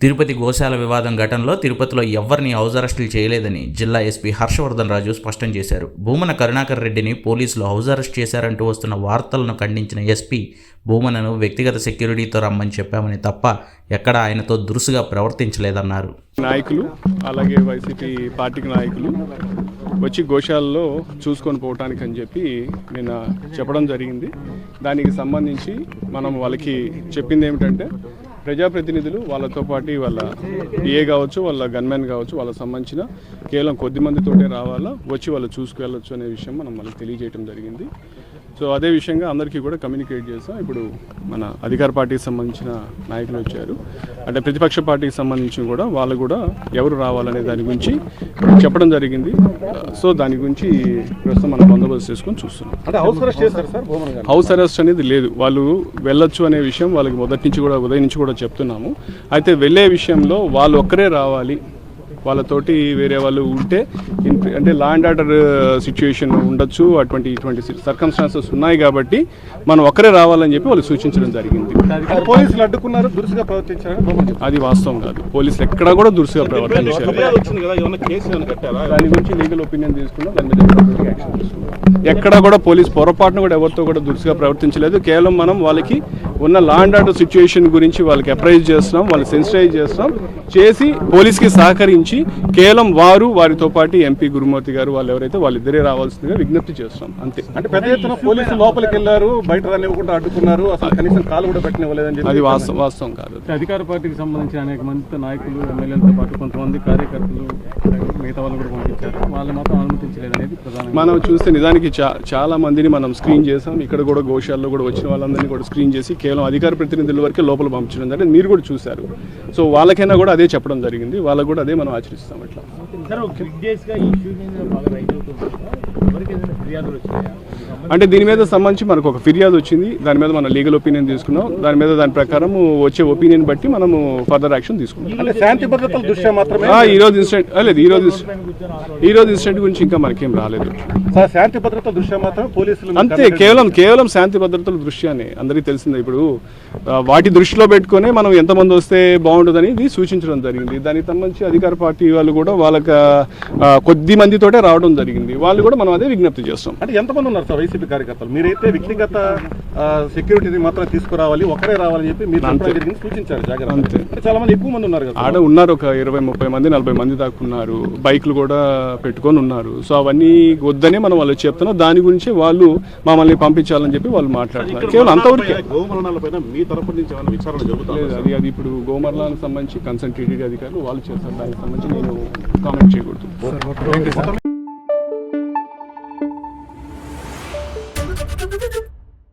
తిరుపతి గోశాల వివాదం ఘటనలో తిరుపతిలో ఎవ్వరిని హౌస్ అరెస్టులు చేయలేదని జిల్లా ఎస్పీ హర్షవర్ధన్ రాజు స్పష్టం చేశారు. భూమన కరుణాకర్ రెడ్డిని పోలీసులు హౌస్ అరెస్ట్ చేశారంటూ వస్తున్న వార్తలను ఖండించిన ఎస్పీ భూమనను వ్యక్తిగత సెక్యూరిటీతో రమ్మని చెప్పామని తప్ప ఎక్కడ ఆయనతో దురుసుగా ప్రవర్తించలేదన్నారు. నాయకులు అలాగే వైసీపీ పార్టీకి నాయకులు వచ్చి గోశాలలో చూసుకొని పోవటానికి అని చెప్పి నిన్న చెప్పడం జరిగింది. దానికి సంబంధించి మనం వాళ్ళకి చెప్పింది ఏమిటంటే ప్రజాప్రతినిధులు వాళ్ళతో పాటు వాళ్ళ పిఏ కావచ్చు, వాళ్ళ గన్మెన్ కావచ్చు, వాళ్ళకి సంబంధించిన కేవలం కొద్ది మందితోటే రావాలా, వచ్చి వాళ్ళు చూసుకెళ్ళొచ్చు అనే విషయం మనం వాళ్ళకి తెలియజేయడం జరిగింది. సో అదే విషయంగా అందరికీ కూడా కమ్యూనికేట్ చేస్తాం. ఇప్పుడు మన అధికార పార్టీకి సంబంధించిన నాయకులు వచ్చారు, అంటే ప్రతిపక్ష పార్టీకి సంబంధించి కూడా వాళ్ళు కూడా ఎవరు రావాలనే దాని గురించి చెప్పడం జరిగింది. సో దాని గురించి ప్రస్తుతం మనం బందోబస్తు చేసుకొని చూస్తున్నాం. అంటే హౌస్ అరెస్ట్ చేశారు సార్? హౌస్ అరెస్ట్ అనేది లేదు, వాళ్ళు వెళ్ళొచ్చు అనే విషయం వాళ్ళకి ఉదయం నుంచి కూడా చెప్తున్నాము. అయితే వెళ్ళే విషయంలో వాళ్ళు ఒక్కరే రావాలి, వాళ్ళతోటి వేరే వాళ్ళు ఉంటే అంటే లా అండ్ ఆర్డర్ సిచ్యువేషన్ ఉండొచ్చు, ఇటువంటి సర్కమ్స్టాన్సెస్ ఉన్నాయి కాబట్టి మనం ఒక్కరే రావాలని చెప్పి వాళ్ళు సూచించడం జరిగింది. పోలీసులు అడ్డుకున్నారు, దురుసుగా ప్రవర్తించారు. అది వాస్తవం కాదు, పోలీసులు ఎక్కడా కూడా దురుసుగా ప్రవర్తించారు. దాని గురించి లీగల్ ఒపీనియన్ తీసుకున్నాం, దాని మీద యాక్షన్ తీసుకున్నాం. ఎక్కడా కూడా పోలీస్ పొరపాటును కూడా ఎవరితో కూడా దురుసుగా ప్రవర్తించలేదు. కేవలం మనం వాళ్ళకి ఉన్న లా అండ్ ఆర్డర్ సిచ్యువేషన్ గురించి వాళ్ళకి అప్రైజ్ చేస్తున్నాం, వాళ్ళు సెన్సిటైజ్ చేస్తున్నాం, చేసి పోలీస్కి సహకరించి కేవలం వారితో పాటు ఎంపీ గురుమూర్తి గారు వాళ్ళు ఎవరైతే వాళ్ళిద్దరే రావాల్సిందిగా విజ్ఞప్తి చేస్తున్నాం, అంతే. అంటే పెద్ద ఎత్తున పోలీసులు లోపలికి వెళ్ళారు, బయట రానివ్వకుండా అడ్డుకున్నారు, అసలు కనీసం కాలు కూడా పెట్టనివ్వలేదని చెప్పి. అది వాస్తవం కాదు. అధికార పార్టీకి సంబంధించిన అనేక మంది నాయకులు, ఎమ్మెల్యేలతో పాటు కొంతమంది కార్యకర్తలు, మిగతా వాళ్ళు కూడా పంపించారు, వాళ్ళు మాత్రం అనుమతించలేదు అనేది ప్రధానంగా మనం చూస్తే నిజానికి చాలా మందిని మనం స్క్రీన్ చేసాం. ఇక్కడ కూడా గోశాలలో కూడా వచ్చిన వాళ్ళందరినీ కూడా స్క్రీన్ చేసి కేవలం అధికార ప్రతినిధుల వరకే లోపల పంపించడం జరిగింది. మీరు కూడా చూశారు. సో వాళ్ళకైనా కూడా అదే చెప్పడం జరిగింది, వాళ్ళకు కూడా అదే మనం ఆచరిస్తాం. అట్లా అంటే దీని మీద సంబంధించి మనకు ఒక ఫిర్యాదు వచ్చింది, దాని మీద మనం లీగల్ ఒపీనియన్ తీసుకున్నాం. దాని ప్రకారం వచ్చే ఒపీనియన్ బట్టి మనము ఫర్దర్ యాక్షన్ తీసుకుంటాం. అంటే శాంతి భద్రతల దృష్ట్యా మాత్రమే ఈ రోజు ఇన్సిడెంట్ గురించి ఇంకా మనకేం రాలేదు. శాంతి భద్రతల దృష్ట్యా మాత్రం పోలీసులు అంతే, కేవలం శాంతి భద్రతల దృష్ట్యానే. అందరికీ తెలిసిందే. ఇప్పుడు వాటి దృష్టిలో పెట్టుకునే మనం ఎంతమంది వస్తే బాగుంటుందని ఇది సూచించడం జరిగింది. దానికి సంబంధించి అధికార పార్టీ వాళ్ళు కూడా వాళ్ళకి కొద్ది మందితోటే రావడం జరిగింది. వాళ్ళు కూడా మనం అదే విజ్ఞప్తి చేస్తాం. అంటే ఎంతమంది ఉన్నారు సార్ వైసీపీ కార్యకర్తలు? మీరైతే వ్యక్తిగత సెక్యూరిటీని మాత్రం తీసుకురావాలి, ఒకరే రావాలని చెప్పి మీరు సూచించారు. అంతే, చాలా మంది ఎక్కువ మంది ఉన్నారు కదా ఆడ ఉన్నారు, ఒక 20-30 మంది 40 మంది దాకా ఉన్నారు, బైక్లు కూడా పెట్టుకొని ఉన్నారు. సో అవన్నీ వద్దనే మనం వాళ్ళు చెప్తున్నాం. దాని గురించి వాళ్ళు మమ్మల్ని పంపించాలని చెప్పి వాళ్ళు మాట్లాడుతున్నారు. కేవలం అంతవరకే. అది ఇప్పుడు గోమర్లానికి సంబంధించి కన్సర్న్ టీటీడీ అధికారులు వాళ్ళు చేస్తారు, దానికి సంబంధించి నేను కామెంట్ చేయకూడదు.